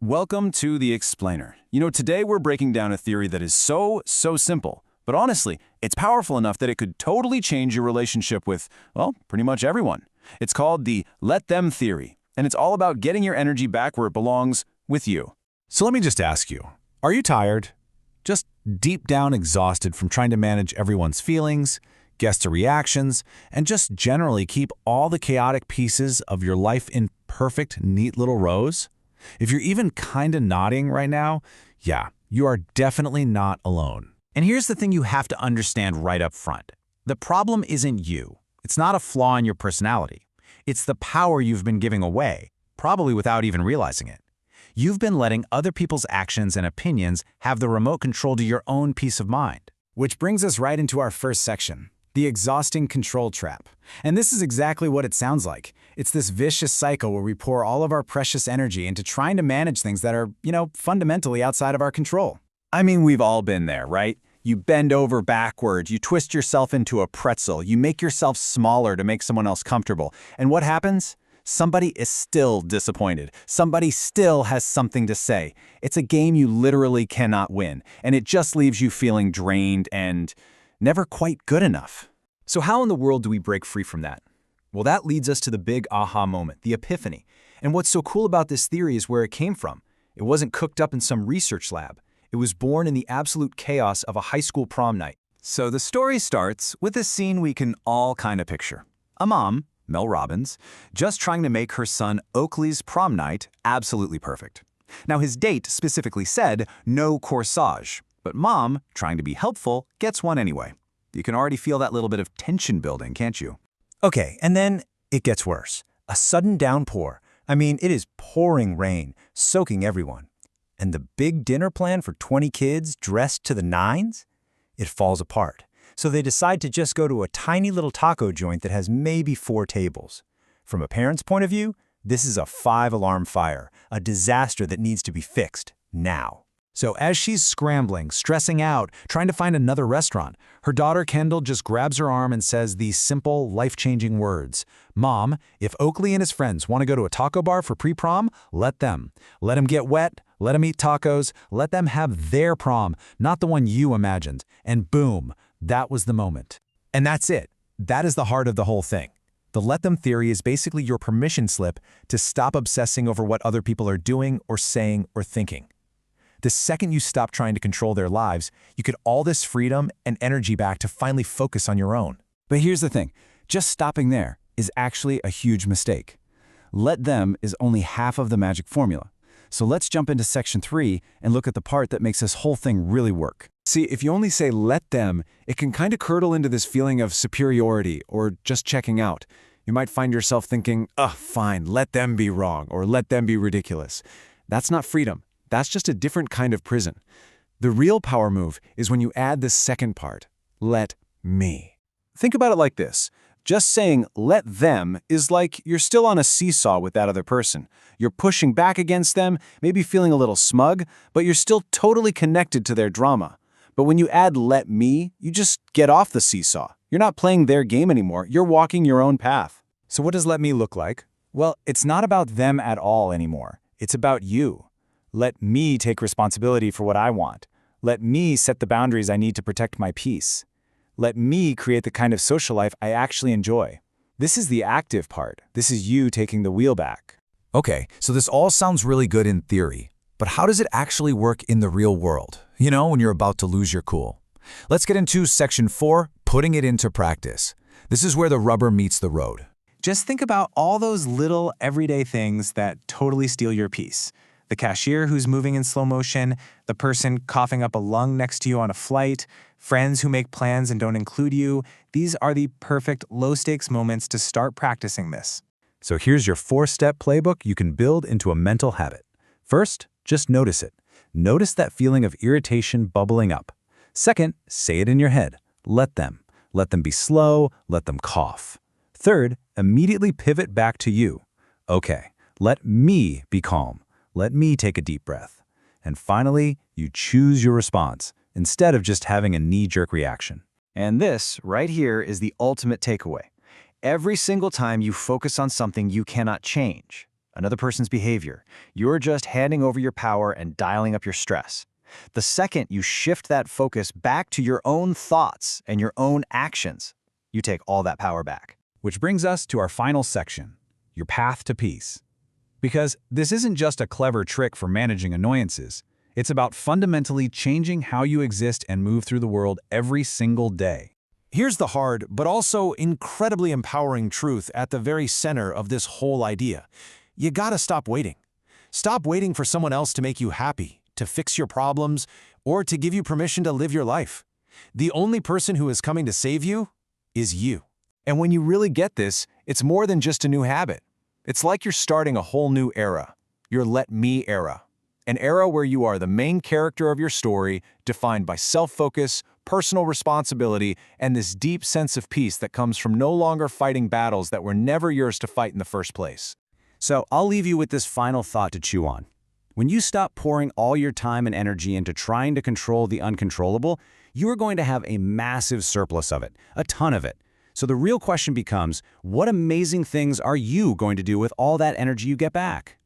Welcome to The Explainer. Today we're breaking down a theory that is so simple, but honestly, it's powerful enough that it could totally change your relationship with, well, pretty much everyone. It's called the let them theory, and it's all about getting your energy back where it belongs, with you. So let me just ask you, are you tired? Just deep down exhausted from trying to manage everyone's feelings, guess the reactions, and just generally keep all the chaotic pieces of your life in perfect, neat little rows? If you're even kinda nodding right now, yeah, you are definitely not alone. And here's the thing you have to understand right up front. The problem isn't you. It's not a flaw in your personality. It's the power you've been giving away, probably without even realizing it. You've been letting other people's actions and opinions have the remote control to your own peace of mind. Which brings us right into our first section, the exhausting control trap. And this is exactly what it sounds like. It's this vicious cycle where we pour all of our precious energy into trying to manage things that are, fundamentally outside of our control. I mean, we've all been there, right? You bend over backward, you twist yourself into a pretzel, you make yourself smaller to make someone else comfortable. And what happens? Somebody is still disappointed. Somebody still has something to say. It's a game you literally cannot win, and it just leaves you feeling drained and never quite good enough. So how in the world do we break free from that? Well, that leads us to the big aha moment, the epiphany. And what's so cool about this theory is where it came from. It wasn't cooked up in some research lab. It was born in the absolute chaos of a high school prom night. So the story starts with a scene we can all kind of picture. A mom, Mel Robbins, just trying to make her son Oakley's prom night absolutely perfect. Now his date specifically said no corsage, but mom, trying to be helpful, gets one anyway. You can already feel that little bit of tension building, can't you? Okay, and then it gets worse. A sudden downpour. I mean, it is pouring rain, soaking everyone. And the big dinner plan for 20 kids dressed to the nines? It falls apart. So they decide to just go to a tiny little taco joint that has maybe 4 tables. From a parent's point of view, this is a 5-alarm fire, a disaster that needs to be fixed now. So as she's scrambling, stressing out, trying to find another restaurant, her daughter Kendall just grabs her arm and says these simple, life-changing words. Mom, if Oakley and his friends want to go to a taco bar for pre-prom, let them. Let them get wet, let them eat tacos, let them have their prom, not the one you imagined. And boom, that was the moment. And that's it. That is the heart of the whole thing. The let them theory is basically your permission slip to stop obsessing over what other people are doing or saying or thinking. The second you stop trying to control their lives, you get all this freedom and energy back to finally focus on your own. But here's the thing, just stopping there is actually a huge mistake. Let them is only half of the magic formula. So let's jump into section 3 and look at the part that makes this whole thing really work. See, if you only say let them, it can kind of curdle into this feeling of superiority or just checking out. You might find yourself thinking, fine, let them be wrong or let them be ridiculous. That's not freedom. That's just a different kind of prison. The real power move is when you add this second part, let me. Think about it like this. Just saying let them is like you're still on a seesaw with that other person. You're pushing back against them, maybe feeling a little smug, but you're still totally connected to their drama. But when you add let me, you just get off the seesaw. You're not playing their game anymore. You're walking your own path. So what does let me look like? Well, it's not about them at all anymore. It's about you. Let me take responsibility for what I want. Let me set the boundaries I need to protect my peace. Let me create the kind of social life I actually enjoy. This is the active part. This is you taking the wheel back. Okay, so this all sounds really good in theory, but how does it actually work in the real world? When you're about to lose your cool. Let's get into section 4, putting it into practice. This is where the rubber meets the road. Just think about all those little everyday things that totally steal your peace. The cashier who's moving in slow motion, the person coughing up a lung next to you on a flight, friends who make plans and don't include you. These are the perfect low-stakes moments to start practicing this. So here's your 4-step playbook you can build into a mental habit. First, just notice it. Notice that feeling of irritation bubbling up. Second, say it in your head. Let them. Let them be slow. Let them cough. Third, immediately pivot back to you. Okay, let me be calm. Let me take a deep breath. And finally, you choose your response instead of just having a knee-jerk reaction. And this, right here, is the ultimate takeaway. Every single time you focus on something you cannot change, another person's behavior. You're just handing over your power and dialing up your stress. The second you shift that focus back to your own thoughts and your own actions, you take all that power back. Which brings us to our final section, your path to peace. Because this isn't just a clever trick for managing annoyances. It's about fundamentally changing how you exist and move through the world every single day. Here's the hard, but also incredibly empowering truth at the very center of this whole idea. You gotta stop waiting. Stop waiting for someone else to make you happy, to fix your problems, or to give you permission to live your life. The only person who is coming to save you is you. And when you really get this, it's more than just a new habit. It's like you're starting a whole new era, your let me era. An era where you are the main character of your story, defined by self-focus, personal responsibility, and this deep sense of peace that comes from no longer fighting battles that were never yours to fight in the first place. So I'll leave you with this final thought to chew on. When you stop pouring all your time and energy into trying to control the uncontrollable, you are going to have a massive surplus of it, a ton of it. So the real question becomes, what amazing things are you going to do with all that energy you get back?